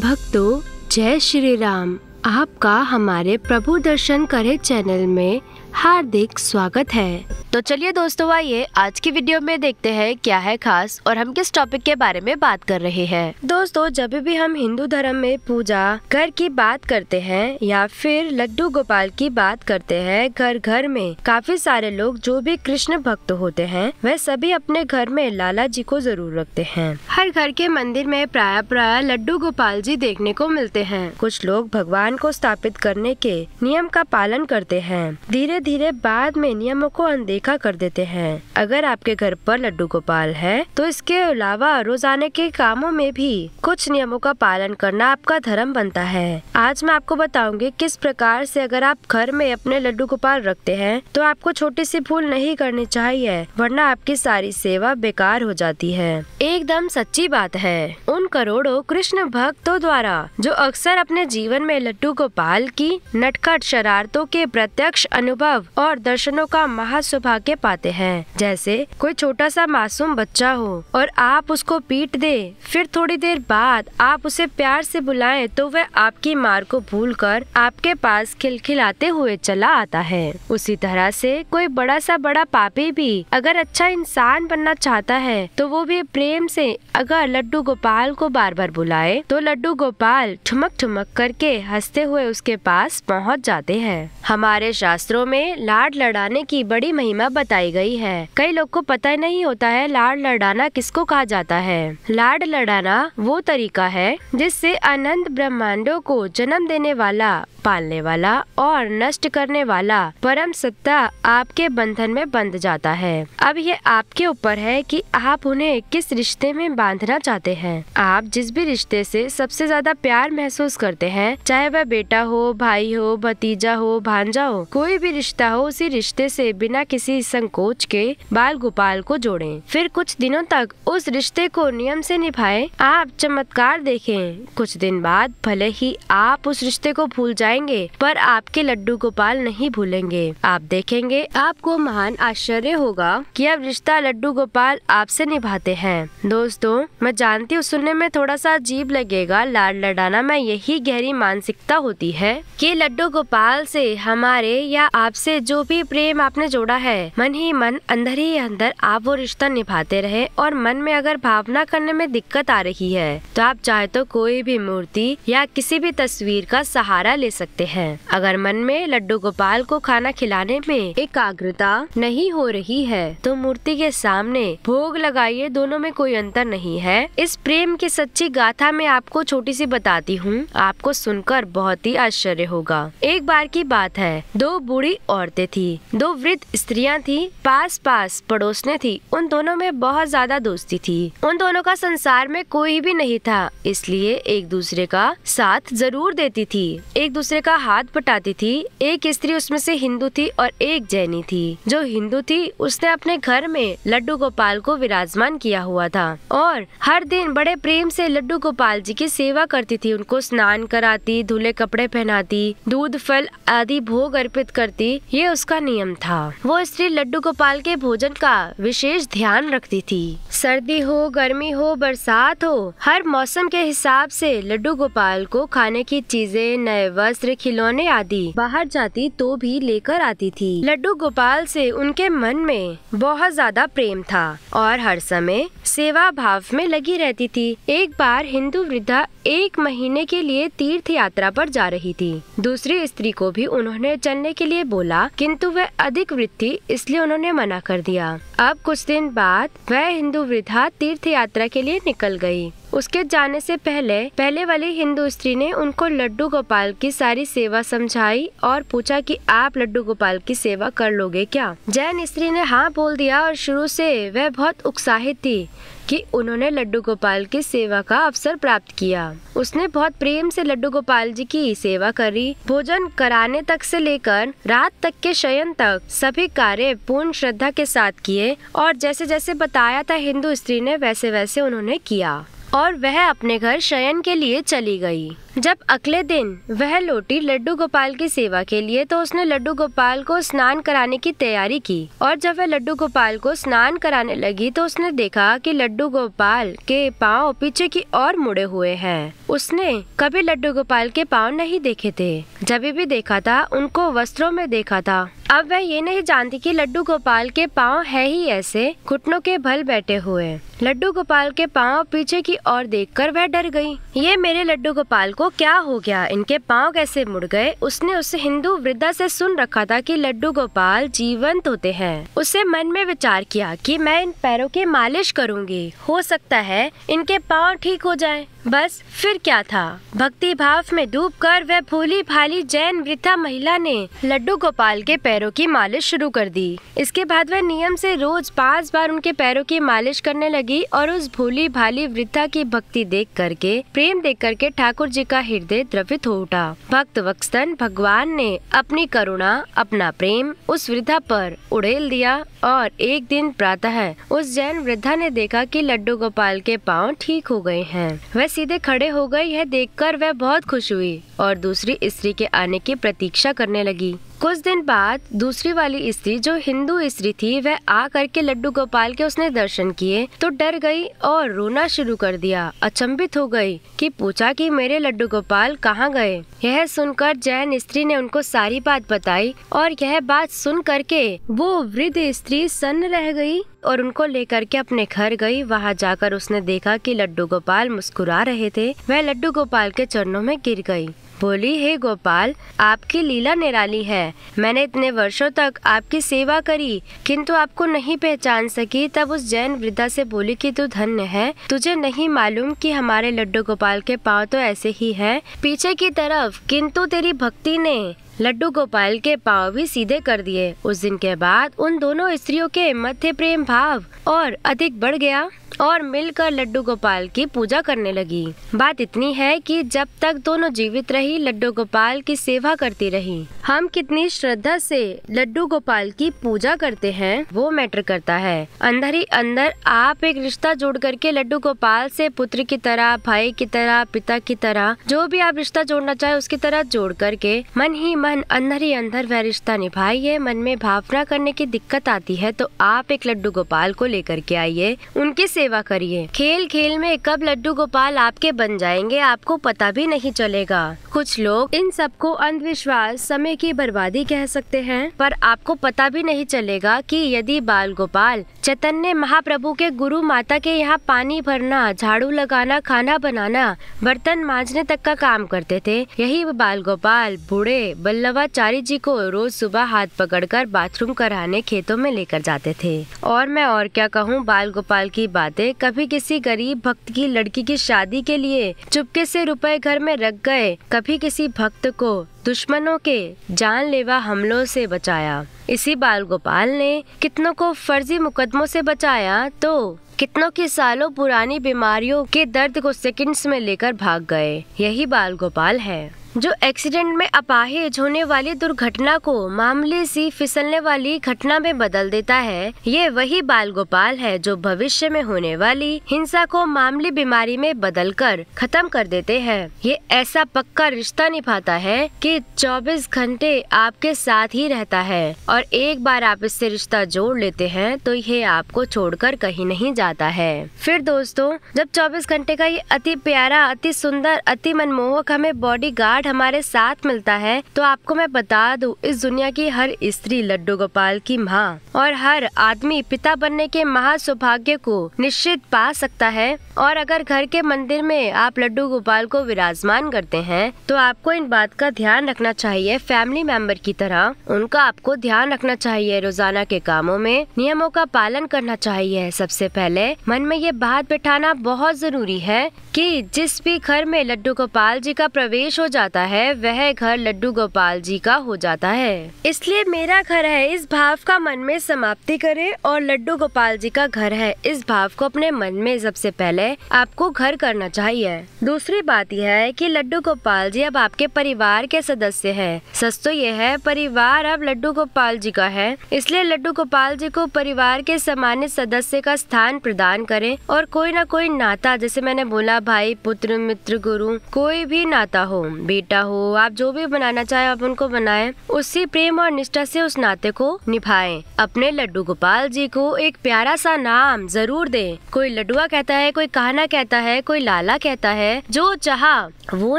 भक्तों, जय श्री राम। आपका हमारे प्रभु दर्शन करे चैनल में हार्दिक स्वागत है। तो चलिए दोस्तों, आइए आज की वीडियो में देखते हैं क्या है खास और हम किस टॉपिक के बारे में बात कर रहे हैं। दोस्तों, जब भी हम हिंदू धर्म में पूजा घर की बात करते हैं या फिर लड्डू गोपाल की बात करते हैं, घर घर में काफी सारे लोग जो भी कृष्ण भक्त होते हैं वह सभी अपने घर में लाला जी को जरूर रखते हैं। हर घर के मंदिर में प्राय लड्डू गोपाल जी देखने को मिलते हैं। कुछ लोग भगवान को स्थापित करने के नियम का पालन करते हैं, धीरे धीरे बाद में नियमों को अनदेखा कर देते हैं। अगर आपके घर पर लड्डू गोपाल है तो इसके अलावा रोजाना के कामों में भी कुछ नियमों का पालन करना आपका धर्म बनता है। आज मैं आपको बताऊंगी किस प्रकार से अगर आप घर में अपने लड्डू गोपाल रखते हैं तो आपको छोटी सी भूल नहीं करनी चाहिए, वरना आपकी सारी सेवा बेकार हो जाती है। एकदम सच्ची बात है। उन करोड़ों कृष्ण भक्तों द्वारा जो अक्सर अपने जीवन में लड्डू गोपाल की नटखट शरारतों के प्रत्यक्ष अनुभव और दर्शनों का महासौभाग्य पाते हैं। जैसे कोई छोटा सा मासूम बच्चा हो और आप उसको पीट दे, फिर थोड़ी देर बाद आप उसे प्यार से बुलाएं तो वह आपकी मार को भूलकर आपके पास खिलखिलाते हुए चला आता है। उसी तरह से कोई बड़ा सा बड़ा पापी भी अगर अच्छा इंसान बनना चाहता है तो वो भी प्रेम से अगर लड्डू गोपाल को बार बार बुलाए तो लड्डू गोपाल ठुमक ठुमक करके हंसते हुए उसके पास पहुंच जाते हैं। हमारे शास्त्रों में लाड लड़ाने की बड़ी महिमा बताई गई है। कई लोग को पता नहीं होता है लाड लड़ाना किसको कहा जाता है। लाड लड़ाना वो तरीका है जिससे अनंत ब्रह्मांडों को जन्म देने वाला, पालने वाला और नष्ट करने वाला परम सत्ता आपके बंधन में बंध जाता है। अब ये आपके ऊपर है कि आप उन्हें किस रिश्ते में बांधना चाहते हैं। आप जिस भी रिश्ते से सबसे ज्यादा प्यार महसूस करते हैं, चाहे वह बेटा हो, भाई हो, भतीजा हो, भांजा हो, कोई भी रिश्ता हो, उसी रिश्ते से बिना किसी संकोच के बाल गोपाल को जोड़ें। फिर कुछ दिनों तक उस रिश्ते को नियम से निभाएं। आप चमत्कार देखें। कुछ दिन बाद भले ही आप उस रिश्ते को भूल जाएंगे, पर आपके लड्डू गोपाल नहीं भूलेंगे। आप देखेंगे, आपको महान आश्चर्य होगा कि अब रिश्ता लड्डू गोपाल आपसे निभाते हैं। दोस्तों, मैं जानती हूँ सुनने में थोड़ा सा अजीब लगेगा लाड लड़ाना, मैं यही गहरी मानसिकता होती है कि लड्डू गोपाल से हमारे या आपसे जो भी प्रेम आपने जोड़ा है, मन ही मन, अंदर ही अंदर आप वो रिश्ता निभाते रहे। और मन में अगर भावना करने में दिक्कत आ रही है तो आप चाहे तो कोई भी मूर्ति या किसी भी तस्वीर का सहारा ले सकते हैं। अगर मन में लड्डू गोपाल को खाना खिलाने में एकाग्रता नहीं हो रही है तो मूर्ति के सामने भोग लगाइए, दोनों में कोई अंतर नहीं है। इस प्रेम की सच्ची गाथा मैं आपको छोटी सी बताती हूँ, आपको सुनकर बहुत ही आश्चर्य होगा। एक बार की बात है, दो बूढ़ी औरतें थी, दो वृद्ध स्त्रियां थी, पास पास पड़ोसने थी। उन दोनों में बहुत ज्यादा दोस्ती थी। उन दोनों का संसार में कोई भी नहीं था, इसलिए एक दूसरे का साथ जरूर देती थी, एक दूसरे का हाथ बटाती थी। एक स्त्री उसमें से हिंदू थी और एक जैनी थी। जो हिंदू थी उसने अपने घर में लड्डू गोपाल को विराजमान किया हुआ था और हर दिन बड़े प्रेम से लड्डू गोपाल जी की सेवा करती थी। उनको स्नान कराती, धुले कपड़े पहनाती, दूध फल आदि भोग अर्पित करती, ये उसका नियम था। वो स्त्री लड्डू गोपाल के भोजन का विशेष ध्यान रखती थी। सर्दी हो, गर्मी हो, बरसात हो, हर मौसम के हिसाब से लड्डू गोपाल को खाने की चीजें, नए वस्त्र, खिलौने आदि बाहर जाती तो भी लेकर आती थी। लड्डू गोपाल से उनके मन में बहुत ज्यादा प्रेम था और हर समय सेवा भाव में लगी रहती थी। एक बार हिंदू वृद्धा 1 महीने के लिए तीर्थ यात्रा पर जा रही थी। दूसरी स्त्री को भी उन्होंने चलने के लिए बोला, किंतु वह अधिक वृद्ध थी, इसलिए उन्होंने मना कर दिया। अब कुछ दिन बाद वह हिंदू वृद्धा तीर्थ यात्रा के लिए निकल गई। उसके जाने से पहले वाली हिंदू स्त्री ने उनको लड्डू गोपाल की सारी सेवा समझाई और पूछा कि आप लड्डू गोपाल की सेवा कर लोगे क्या। जैन स्त्री ने हाँ बोल दिया और शुरू से वह बहुत उत्साहित थी कि उन्होंने लड्डू गोपाल की सेवा का अवसर प्राप्त किया। उसने बहुत प्रेम से लड्डू गोपाल जी की सेवा करी। भोजन कराने तक से लेकर रात तक के शयन तक सभी कार्य पूर्ण श्रद्धा के साथ किए और जैसे जैसे बताया था हिंदू स्त्री ने, वैसे वैसे उन्होंने किया। और वह अपने घर शयन के लिए चली गई। जब अगले दिन वह लौटी लड्डू गोपाल की सेवा के लिए, तो उसने लड्डू गोपाल को स्नान कराने की तैयारी की। और जब वह लड्डू गोपाल को स्नान कराने लगी तो उसने देखा कि लड्डू गोपाल के पाँव पीछे की ओर मुड़े हुए हैं। उसने कभी लड्डू गोपाल के पाँव नहीं देखे थे। जब भी देखा था उनको वस्त्रों में देखा था। अब वह ये नहीं जानती कि लड्डू गोपाल के पाँव है ही ऐसे, घुटनों के बल बैठे हुए। लड्डू गोपाल के पाँव पीछे की ओर देखकर वह डर गई। ये मेरे लड्डू गोपाल को क्या हो गया, इनके पाँव कैसे मुड़ गए? उसने उस हिंदू वृद्धा से सुन रखा था कि लड्डू गोपाल जीवंत होते हैं। उसे मन में विचार किया कि मैं इन पैरों की मालिश करूंगी, हो सकता है इनके पाँव ठीक हो जाएं। बस फिर क्या था, भक्ति भाव में डूबकर वह भोली भाली जैन वृद्धा महिला ने लड्डू गोपाल के पैरों की मालिश शुरू कर दी। इसके बाद वह नियम से रोज 5 बार उनके पैरों की मालिश करने लगी और उस भोली भाली वृद्धा की भक्ति देख करके, प्रेम देख करके ठाकुर जी का हृदय द्रवित हो उठा। भक्त वत्सल भगवान ने अपनी करुणा, अपना प्रेम उस वृद्धा पर उड़ेल दिया और एक दिन प्रातः उस जैन वृद्धा ने देखा कि लड्डू गोपाल के पाँव ठीक हो गए हैं। वह सीधे खड़े हो गए। यह देखकर वह बहुत खुश हुई और दूसरी स्त्री के आने की प्रतीक्षा करने लगी। कुछ दिन बाद दूसरी वाली स्त्री, जो हिंदू स्त्री थी, वह आ करके लड्डू गोपाल के उसने दर्शन किए तो डर गई और रोना शुरू कर दिया। अचंभित हो गई कि पूछा कि मेरे लड्डू गोपाल कहाँ गए। यह सुनकर जैन स्त्री ने उनको सारी बात बताई और यह बात सुन करके वो वृद्ध स्त्री सन्न रह गई और उनको लेकर के अपने घर गई। वहाँ जाकर उसने देखा कि लड्डू गोपाल मुस्कुरा रहे थे। वह लड्डू गोपाल के चरणों में गिर गई, बोली, हे गोपाल, आपकी लीला निराली है। मैंने इतने वर्षों तक आपकी सेवा करी किंतु आपको नहीं पहचान सकी। तब उस जैन वृद्धा से बोली कि तू धन्य है, तुझे नहीं मालूम कि हमारे लड्डू गोपाल के पाँव तो ऐसे ही हैं पीछे की तरफ, किंतु तेरी भक्ति ने लड्डू गोपाल के पाँव भी सीधे कर दिए। उस दिन के बाद उन दोनों स्त्रियों के मध्य प्रेम भाव और अधिक बढ़ गया और मिलकर लड्डू गोपाल की पूजा करने लगी। बात इतनी है कि जब तक दोनों जीवित रही, लड्डू गोपाल की सेवा करती रही। हम कितनी श्रद्धा से लड्डू गोपाल की पूजा करते हैं वो मैटर करता है। अंदर ही अंदर आप एक रिश्ता जोड़ करके लड्डू गोपाल से पुत्र की तरह, भाई की तरह, पिता की तरह, जो भी आप रिश्ता जोड़ना चाहे उसकी तरह जोड़ करके मन ही मन अंदर ही अंदर वह रिश्ता निभाइए। मन में भावना करने की दिक्कत आती है तो आप एक लड्डू गोपाल को लेकर के आइए, उनकी सेवा करिए। खेल खेल में कब लड्डू गोपाल आपके बन जाएंगे आपको पता भी नहीं चलेगा। कुछ लोग इन सबको अंधविश्वास, समय की बर्बादी कह सकते हैं, पर आपको पता भी नहीं चलेगा कि यदि बाल गोपाल चैतन्य महाप्रभु के गुरु माता के यहाँ पानी भरना, झाड़ू लगाना, खाना बनाना, बर्तन मांजने तक का काम करते थे, यही बाल गोपाल बूढ़े बल्लवाचारी जी को रोज सुबह हाथ पकड़कर बाथरूम कराने खेतों में लेकर जाते थे। और मैं और क्या कहूँ, बाल गोपाल की बातें। कभी किसी गरीब भक्त की लड़की की शादी के लिए चुपके से रुपए घर में रख गए, कभी किसी भक्त को दुश्मनों के जानलेवा हमलों से बचाया। इसी बाल गोपाल ने कितनों को फर्जी मुकदमों से बचाया तो कितनों की सालों पुरानी बीमारियों के दर्द को सेकंड्स में लेकर भाग गए। यही बाल गोपाल है जो एक्सीडेंट में अपाहिज होने वाली दुर्घटना को मामूली सी फिसलने वाली घटना में बदल देता है। ये वही बाल गोपाल है जो भविष्य में होने वाली हिंसा को मामूली बीमारी में बदलकर खत्म कर देते हैं। ये ऐसा पक्का रिश्ता निभाता है कि 24 घंटे आपके साथ ही रहता है और एक बार आप इससे रिश्ता जोड़ लेते हैं तो ये आपको छोड़कर कहीं नहीं जाता है। फिर दोस्तों, जब 24 घंटे का ये अति प्यारा, अति सुंदर, अति मनमोहक हमें बॉडीगार्ड हमारे साथ मिलता है तो आपको मैं बता दूं, इस दुनिया की हर स्त्री लड्डू गोपाल की माँ और हर आदमी पिता बनने के महा सौभाग्य को निश्चित पा सकता है। और अगर घर के मंदिर में आप लड्डू गोपाल को विराजमान करते हैं तो आपको इन बात का ध्यान रखना चाहिए। फैमिली मेंबर की तरह उनका आपको ध्यान रखना चाहिए। रोजाना के कामों में नियमों का पालन करना चाहिए। सबसे पहले मन में ये बात बिठाना बहुत जरूरी है कि जिस भी घर में लड्डू गोपाल जी का प्रवेश हो जाता है वह घर लड्डू गोपाल जी का हो जाता है। इसलिए मेरा घर है इस भाव का मन में समाप्ति करें और लड्डू गोपाल जी का घर है इस भाव को अपने मन में सबसे पहले आपको घर करना चाहिए। दूसरी बात यह है कि लड्डू गोपाल जी अब आपके परिवार के सदस्य हैं। सच तो यह है परिवार अब लड्डू गोपाल जी का है, इसलिए लड्डू गोपाल जी को परिवार के सामान्य सदस्य का स्थान प्रदान करें और कोई ना कोई नाता, जैसे मैंने बोला भाई, पुत्र, मित्र, गुरु, कोई भी नाता हो, बेटा हो, आप जो भी बनाना चाहे आप उनको बनाएं। उसी प्रेम और निष्ठा से उस नाते को निभाएं। अपने लड्डू गोपाल जी को एक प्यारा सा नाम जरूर दें। कोई लड्डुआ कहता है, कोई कान्हा कहता है, कोई लाला कहता है, जो चाहा वो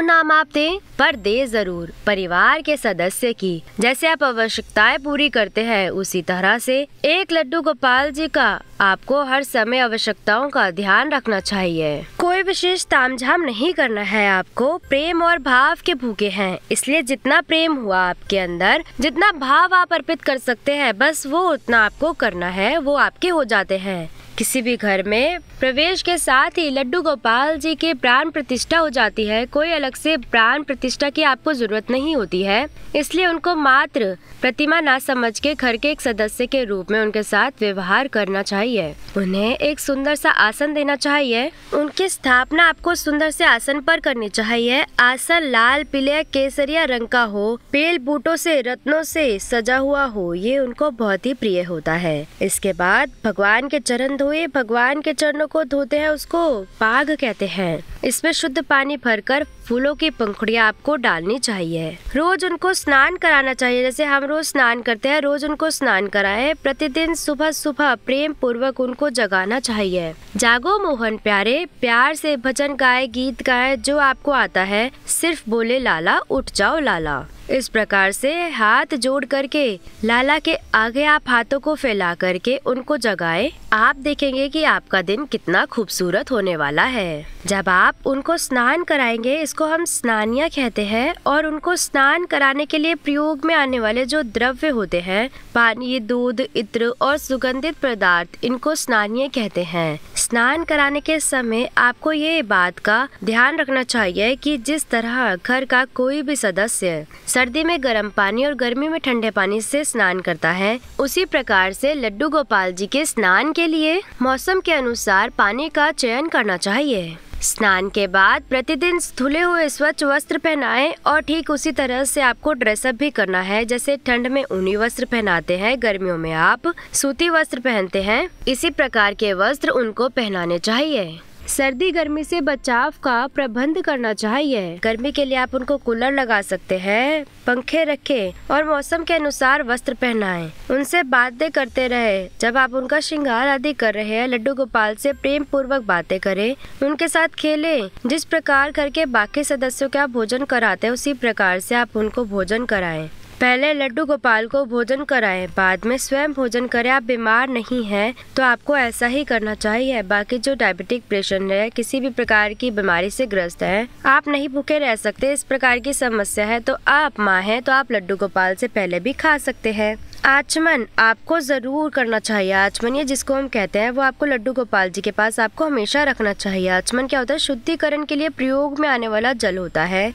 नाम आप दें, पर दे जरूर परिवार के सदस्य की। जैसे आप आवश्यकताएं पूरी करते हैं उसी तरह से एक लड्डू गोपाल जी का आपको हर समय आवश्यकताओं का ध्यान रखना चाहिए। कोई विशेष तामझाम नहीं करना है, आपको प्रेम और भाव के भूखे हैं, इसलिए जितना प्रेम हुआ आपके अंदर, जितना भाव आप अर्पित कर सकते हैं, बस वो उतना आपको करना है, वो आपके हो जाते हैं। किसी भी घर में प्रवेश के साथ ही लड्डू गोपाल जी के प्राण प्रतिष्ठा हो जाती है। कोई अलग से प्राण प्रतिष्ठा की आपको जरूरत नहीं होती है, इसलिए उनको मात्र प्रतिमा ना समझ के घर के एक सदस्य के रूप में उनके साथ व्यवहार करना चाहिए। उन्हें एक सुंदर सा आसन देना चाहिए। उनकी स्थापना आपको सुंदर से आसन पर करनी चाहिए। आसन लाल, पीले, केसरिया रंग का हो, बेल बूटों से, रत्नों से सजा हुआ हो, ये उनको बहुत ही प्रिय होता है। इसके बाद भगवान के चरण धोए। भगवान के चरणों को धोते हैं, उसको पाग कहते हैं। इसमें शुद्ध पानी भरकर फूलों की पंखुड़ियाँ आपको डालनी चाहिए। रोज उनको स्नान कराना चाहिए, जैसे हम रोज स्नान करते हैं, रोज उनको स्नान कराएं। प्रतिदिन सुबह सुबह प्रेम पूर्वक उनको जगाना चाहिए। जागो मोहन प्यारे, प्यार से भजन गाए, गीत गाए, जो आपको आता है, सिर्फ बोले लाला, उठ जाओ लाला। इस प्रकार से हाथ जोड़ करके लाला के आगे आप हाथों को फैला करके उनको जगाएं। आप देखेंगे कि आपका दिन कितना खूबसूरत होने वाला है। जब आप उनको स्नान कराएंगे, इसको हम स्नानिया कहते हैं, और उनको स्नान कराने के लिए प्रयोग में आने वाले जो द्रव्य होते हैं, पानी, दूध, इत्र और सुगंधित पदार्थ, इनको स्नानिया कहते हैं। स्नान कराने के समय आपको ये बात का ध्यान रखना चाहिए कि जिस तरह घर का कोई भी सदस्य सर्दी में गर्म पानी और गर्मी में ठंडे पानी से स्नान करता है, उसी प्रकार से लड्डू गोपाल जी के स्नान के लिए मौसम के अनुसार पानी का चयन करना चाहिए। स्नान के बाद प्रतिदिन धुले हुए स्वच्छ वस्त्र पहनाएं और ठीक उसी तरह से आपको ड्रेसअप भी करना है। जैसे ठंड में ऊनी वस्त्र पहनाते हैं, गर्मियों में आप सूती वस्त्र पहनते हैं, इसी प्रकार के वस्त्र उनको पहनाने चाहिए। सर्दी गर्मी से बचाव का प्रबंध करना चाहिए। गर्मी के लिए आप उनको कूलर लगा सकते हैं, पंखे रखें और मौसम के अनुसार वस्त्र पहनाएं। उनसे बातें करते रहे। जब आप उनका श्रृंगार आदि कर रहे हैं, लड्डू गोपाल से प्रेम पूर्वक बातें करें, उनके साथ खेलें। जिस प्रकार करके बाकी सदस्यों का भोजन कराते हैं, उसी प्रकार से आप उनको भोजन कराएं। पहले लड्डू गोपाल को भोजन कराएं, बाद में स्वयं भोजन करें। आप बीमार नहीं हैं तो आपको ऐसा ही करना चाहिए। बाकी जो डायबिटिक पेशेंट है, किसी भी प्रकार की बीमारी से ग्रस्त है, आप नहीं भूखे रह सकते, इस प्रकार की समस्या है, तो आप माँ हैं तो आप लड्डू गोपाल से पहले भी खा सकते हैं। आचमन आपको जरूर करना चाहिए। आचमन ये जिसको हम कहते हैं, वो आपको लड्डू गोपाल जी के पास आपको हमेशा रखना चाहिए। आचमन क्या होता है? शुद्धिकरण के लिए प्रयोग में आने वाला जल होता है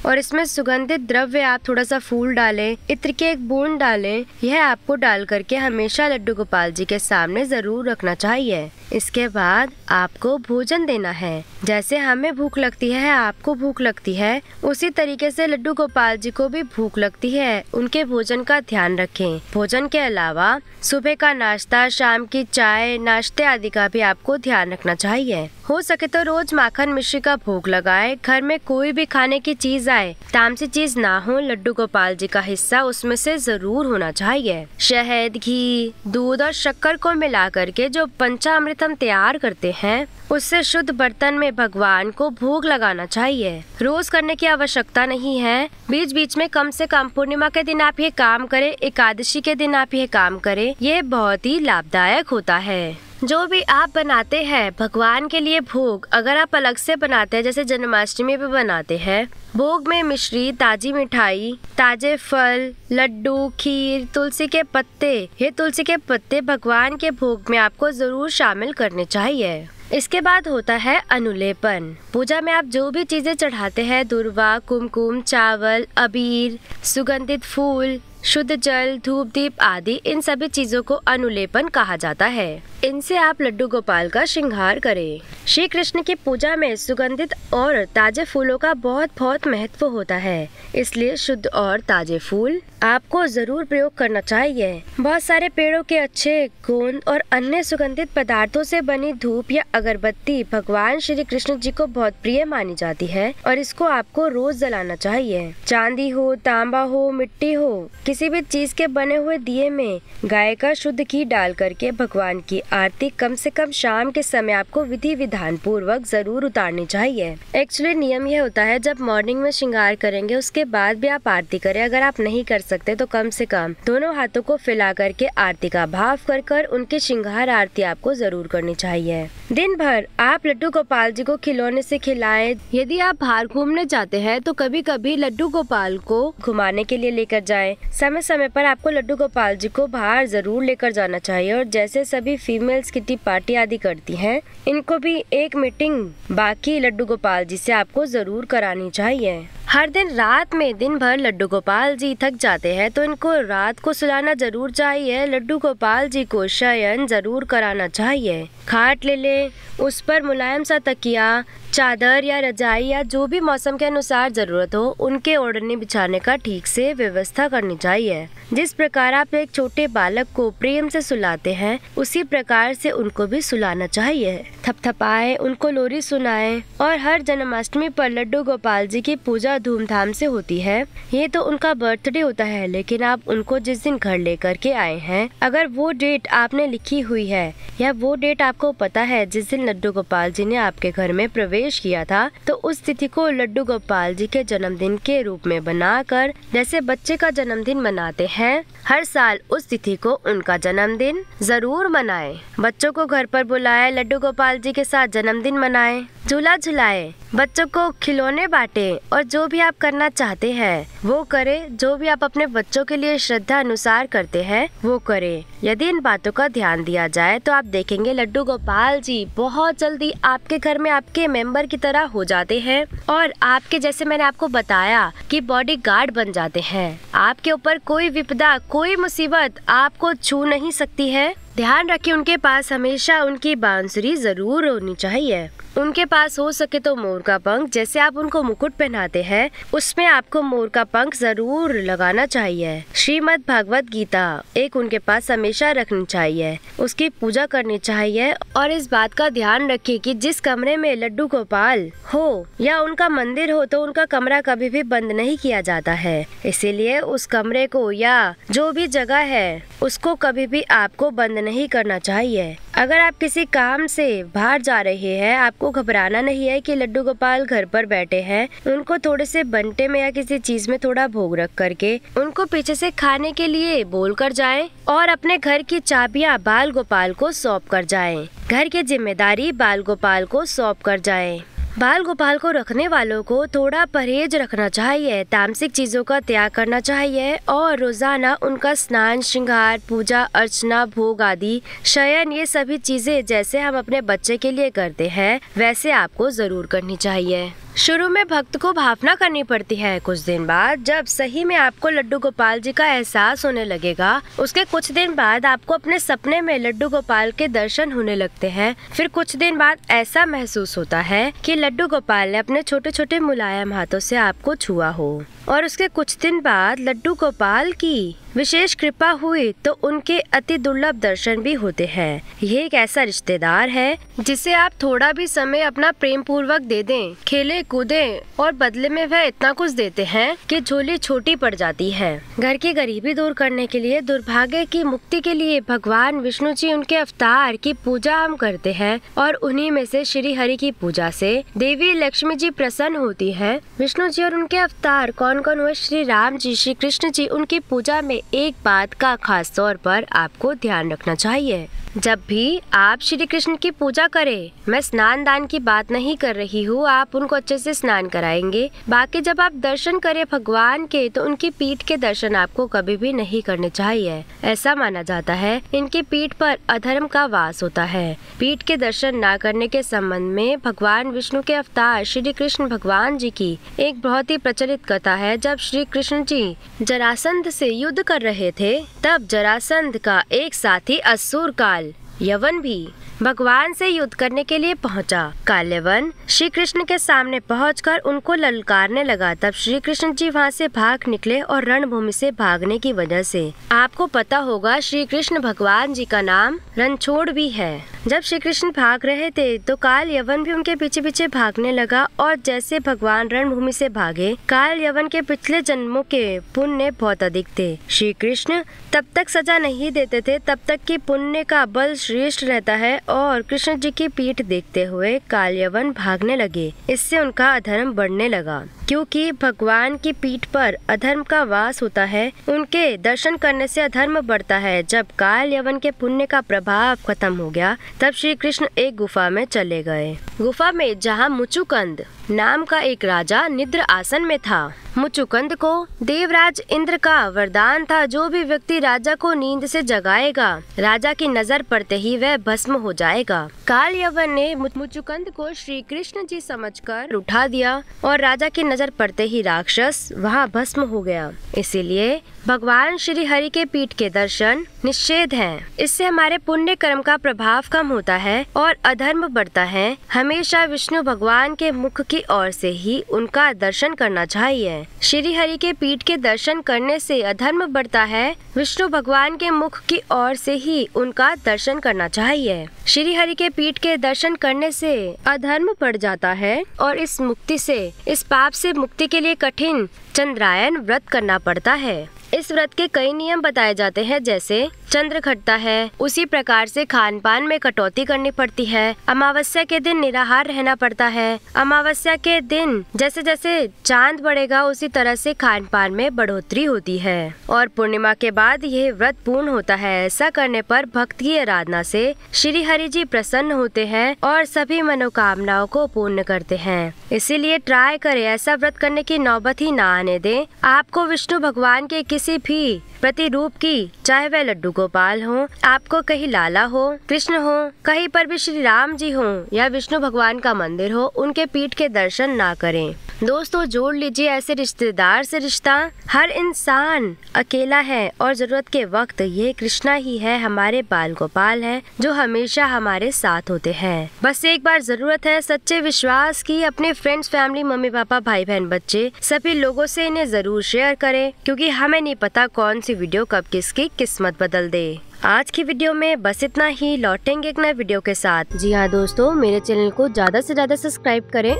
और इसमें सुगंधित द्रव्य आप थोड़ा सा फूल डालें, इत्र के एक बूंद डालें, यह आपको डाल करके हमेशा लड्डू गोपाल जी के सामने जरूर रखना चाहिए। इसके बाद आपको भोजन देना है। जैसे हमें भूख लगती है, आपको भूख लगती है, उसी तरीके से लड्डू गोपाल जी को भी भूख लगती है। उनके भोजन का ध्यान रखें। भोजन के अलावा सुबह का नाश्ता, शाम की चाय, नाश्ते आदि का भी आपको ध्यान रखना चाहिए। हो सके तो रोज माखन मिश्री का भोग लगाएं। घर में कोई भी खाने की चीज आए, तामसी चीज ना हो, लड्डू गोपाल जी का हिस्सा उसमें से जरूर होना चाहिए। शहद, घी, दूध और शक्कर को मिला करके जो पंचामृत हम तैयार करते हैं, उससे शुद्ध बर्तन में भगवान को भोग लगाना चाहिए। रोज करने की आवश्यकता नहीं है, बीच बीच में कम से कम पूर्णिमा के दिन आप ये काम करें, एकादशी के दिन आप ये काम करें, ये बहुत ही लाभदायक होता है। जो भी आप बनाते हैं भगवान के लिए भोग, अगर आप अलग से बनाते हैं, जैसे जन्माष्टमी पे बनाते हैं, भोग में मिश्री, ताजी मिठाई, ताजे फल, लड्डू, खीर, तुलसी के पत्ते, ये तुलसी के पत्ते भगवान के भोग में आपको जरूर शामिल करने चाहिए। इसके बाद होता है अनुलेपन। पूजा में आप जो भी चीजें चढ़ाते हैं, दुर्वा, कुमकुम, चावल, अबीर, सुगंधित फूल, शुद्ध जल, धूप दीप आदि इन सभी चीजों को अनुलेपन कहा जाता है। इनसे आप लड्डू गोपाल का श्रृंगार करें। श्री कृष्ण की पूजा में सुगंधित और ताजे फूलों का बहुत महत्व होता है, इसलिए शुद्ध और ताजे फूल आपको जरूर प्रयोग करना चाहिए। बहुत सारे पेड़ों के अच्छे गोंद और अन्य सुगंधित पदार्थों से बनी धूप या अगरबत्ती भगवान श्री कृष्ण जी को बहुत प्रिय मानी जाती है और इसको आपको रोज जलाना चाहिए। चांदी हो, तांबा हो, मिट्टी हो, किसी भी चीज के बने हुए दिए में गाय का शुद्ध घी डाल करके भगवान की आरती कम से कम शाम के समय आपको विधि विधान पूर्वक जरूर उतारनी चाहिए। एक्चुअली नियम यह होता है, जब मॉर्निंग में श्रृंगार करेंगे उसके बाद भी आप आरती करें। अगर आप नहीं कर सकते तो कम से कम दोनों हाथों को फैला करके आरती का भाव कर उनकी श्रृंगार आरती आपको जरूर करनी चाहिए। दिन भर आप लड्डू गोपाल जी को खिलौने से खिलाएं। यदि आप बाहर घूमने जाते हैं तो कभी कभी लड्डू गोपाल को घुमाने के लिए लेकर जाएं। समय समय पर आपको लड्डू गोपाल जी को बाहर जरूर लेकर जाना चाहिए और जैसे सभी फीमेल्स किटी पार्टी आदि करती हैं, इनको भी एक मीटिंग बाकी लड्डू गोपाल जी से आपको जरूर करानी चाहिए। हर दिन रात में दिन भर लड्डू गोपाल जी थक जाते हैं तो इनको रात को सुलाना जरूर चाहिए। लड्डू गोपाल जी को शयन जरूर कराना चाहिए। खाट ले लें, उस पर मुलायम सा तकिया, चादर या रजाई या जो भी मौसम के अनुसार जरूरत हो उनके ओढ़ने बिछाने का ठीक से व्यवस्था करनी चाहिए। जिस प्रकार आप एक छोटे बालक को प्रेम से सुलाते हैं उसी प्रकार से उनको भी सुलाना चाहिए। थपथपाए, उनको लोरी सुनाएं और हर जन्माष्टमी पर लड्डू गोपाल जी की पूजा धूमधाम से होती है। ये तो उनका बर्थडे होता है, लेकिन आप उनको जिस दिन घर लेकर के आए हैं, अगर वो डेट आपने लिखी हुई है या वो डेट आपको पता है जिस दिन लड्डू गोपाल जी ने आपके घर में प्रवेश किया था, तो उस तिथि को लड्डू गोपाल जी के जन्मदिन के रूप में बनाकर, जैसे बच्चे का जन्मदिन मनाते हैं, हर साल उस तिथि को उनका जन्मदिन जरूर मनाएं। बच्चों को घर पर बुलाएं, लड्डू गोपाल जी के साथ जन्मदिन मनाएं, झूला झुलाएं, बच्चों को खिलौने बांटें और जो भी आप करना चाहते हैं वो करें। जो भी आप अपने बच्चों के लिए श्रद्धा अनुसार करते हैं वो करें। यदि इन बातों का ध्यान दिया जाए तो आप देखेंगे लड्डू गोपाल जी बहुत जल्दी आपके घर में आपके मेंबर की तरह हो जाते हैं और आपके, जैसे मैंने आपको बताया, कि बॉडी गार्ड बन जाते हैं। आपके ऊपर कोई विपदा, कोई मुसीबत आपको छू नहीं सकती है। ध्यान रखिए, उनके पास हमेशा उनकी बांसुरी जरूर होनी चाहिए। उनके पास हो सके तो मोर का पंख, जैसे आप उनको मुकुट पहनाते हैं उसमें आपको मोर का पंख जरूर लगाना चाहिए। श्रीमद् भगवत गीता एक उनके पास हमेशा रखनी चाहिए, उसकी पूजा करनी चाहिए। और इस बात का ध्यान रखिए कि जिस कमरे में लड्डू गोपाल हो या उनका मंदिर हो तो उनका कमरा कभी भी बंद नहीं किया जाता है। इसीलिए उस कमरे को या जो भी जगह है उसको कभी भी आपको बंद नहीं करना चाहिए। अगर आप किसी काम से बाहर जा रहे हैं, आपको घबराना नहीं है कि लड्डू गोपाल घर पर बैठे हैं। उनको थोड़े से बंटे में या किसी चीज में थोड़ा भोग रख करके उनको पीछे से खाने के लिए बोल कर जाएं और अपने घर की चाबियां बाल गोपाल को सौंप कर जाएं। घर की जिम्मेदारी बाल गोपाल को सौंप कर जाएं। बाल गोपाल को रखने वालों को थोड़ा परहेज रखना चाहिए, तामसिक चीजों का त्याग करना चाहिए और रोजाना उनका स्नान, श्रृंगार, पूजा अर्चना, भोग आदि, शयन, ये सभी चीजें जैसे हम अपने बच्चे के लिए करते हैं वैसे आपको जरूर करनी चाहिए। शुरू में भक्त को भावना करनी पड़ती है। कुछ दिन बाद जब सही में आपको लड्डू गोपाल जी का एहसास होने लगेगा, उसके कुछ दिन बाद आपको अपने सपने में लड्डू गोपाल के दर्शन होने लगते हैं। फिर कुछ दिन बाद ऐसा महसूस होता है कि लड्डू गोपाल ने अपने छोटे छोटे मुलायम हाथों से आपको छुआ हो और उसके कुछ दिन बाद लड्डू गोपाल की विशेष कृपा हुई तो उनके अति दुर्लभ दर्शन भी होते हैं। ये एक ऐसा रिश्तेदार है जिसे आप थोड़ा भी समय अपना प्रेम पूर्वक दे दें, खेले कूदे और बदले में वह इतना कुछ देते हैं कि झोली छोटी पड़ जाती है। घर की गरीबी दूर करने के लिए, दुर्भाग्य की मुक्ति के लिए भगवान विष्णु जी उनके अवतार की पूजा हम करते हैं और उन्हीं में से श्री हरि की पूजा से देवी लक्ष्मी जी प्रसन्न होती है। विष्णु जी और उनके अवतार कौन कौन हुए? श्री राम जी, श्री कृष्ण जी। उनकी पूजा में एक बात का खास तौर पर आपको ध्यान रखना चाहिए। जब भी आप श्री कृष्ण की पूजा करें, मैं स्नान दान की बात नहीं कर रही हूँ, आप उनको अच्छे से स्नान कराएंगे। बाकी जब आप दर्शन करें भगवान के तो उनकी पीठ के दर्शन आपको कभी भी नहीं करने चाहिए। ऐसा माना जाता है इनकी पीठ पर अधर्म का वास होता है। पीठ के दर्शन न करने के संबंध में भगवान विष्णु के अवतार श्री कृष्ण भगवान जी की एक बहुत ही प्रचलित कथा है। जब श्री कृष्ण जी जरासंध से युद्ध कर रहे थे, तब जरासंध का एक साथी असुर काल यवन भी भगवान से युद्ध करने के लिए पहुंचा। काल्यवन श्री कृष्ण के सामने पहुंचकर उनको ललकारने लगा। तब श्री कृष्ण जी वहां से भाग निकले और रणभूमि से भागने की वजह से आपको पता होगा श्री कृष्ण भगवान जी का नाम रणछोड़ भी है। जब श्री कृष्ण भाग रहे थे तो काल यवन भी उनके पीछे पीछे भागने लगा और जैसे भगवान रणभूमि से भागे, काल यवन के पिछले जन्मों के पुण्य बहुत अधिक थे। श्री कृष्ण तब तक सजा नहीं देते थे तब तक कि पुण्य का बल श्रेष्ठ रहता है और कृष्ण जी की पीठ देखते हुए कालयवन भागने लगे। इससे उनका अधर्म बढ़ने लगा, क्योंकि भगवान की पीठ पर अधर्म का वास होता है। उनके दर्शन करने से अधर्म बढ़ता है। जब काल यवन के पुण्य का प्रभाव खत्म हो गया, तब श्री कृष्ण एक गुफा में चले गए। गुफा में जहाँ मुचुकंद नाम का एक राजा निद्र आसन में था। मुचुकंद को देवराज इंद्र का वरदान था, जो भी व्यक्ति राजा को नींद से जगाएगा, राजा की नजर पड़ते ही वह भस्म हो जाएगा। काल यवन ने मुचुकंद को श्री कृष्ण जी समझकर उठा दिया और राजा की नजर पड़ते ही राक्षस वहाँ भस्म हो गया। इसीलिए भगवान श्री हरि के पीठ के दर्शन निषेध हैं। इससे हमारे पुण्य कर्म का प्रभाव कम होता है और अधर्म बढ़ता है। हमेशा विष्णु भगवान के मुख की ओर से ही उनका दर्शन करना चाहिए। श्री हरि के पीठ के दर्शन करने से अधर्म बढ़ता है। विष्णु भगवान के मुख की ओर से ही उनका दर्शन करना चाहिए। श्री हरि के पीठ के दर्शन करने से अधर्म बढ़ जाता है और इस पाप से मुक्ति के लिए कठिन चंद्रायन व्रत करना पड़ता है। इस व्रत के कई नियम बताए जाते हैं, जैसे चंद्र घटता है उसी प्रकार से खान पान में कटौती करनी पड़ती है। अमावस्या के दिन निराहार रहना पड़ता है। अमावस्या के दिन जैसे जैसे चांद बढ़ेगा उसी तरह से खान पान में बढ़ोतरी होती है और पूर्णिमा के बाद यह व्रत पूर्ण होता है। ऐसा करने पर भक्त की आराधना से श्री हरि जी प्रसन्न होते हैं और सभी मनोकामनाओं को पूर्ण करते हैं। इसीलिए ट्राई करें, ऐसा व्रत करने की नौबत ही ना आने दें। आपको विष्णु भगवान के किसी भी प्रतिरूप की, चाहे वह लड्डू गोपाल हो, आपको कहीं लाला हो, कृष्ण हो, कहीं पर भी श्री राम जी हो या विष्णु भगवान का मंदिर हो, उनके पीठ के दर्शन ना करें। दोस्तों जोड़ लीजिए, ऐसे रिश्तेदार से रिश्ता। हर इंसान अकेला है और जरूरत के वक्त ये कृष्णा ही है, हमारे बाल गोपाल है, जो हमेशा हमारे साथ होते हैं। बस एक बार जरूरत है सच्चे विश्वास की। अपने फ्रेंड्स, फैमिली, मम्मी पापा, भाई बहन, बच्चे, सभी लोगों से इन्हें जरूर शेयर करें, क्योंकि हमें नहीं पता कौन सी वीडियो कब किसकी किस्मत बदल दे। आज की वीडियो में बस इतना ही। लौटेंगे एक नए वीडियो के साथ। जी हाँ दोस्तों, मेरे चैनल को ज्यादा से ज्यादा सब्सक्राइब करें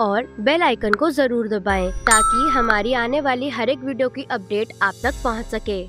और बेल आइकन को जरूर दबाएं, ताकि हमारी आने वाली हर एक वीडियो की अपडेट आप तक पहुंच सके।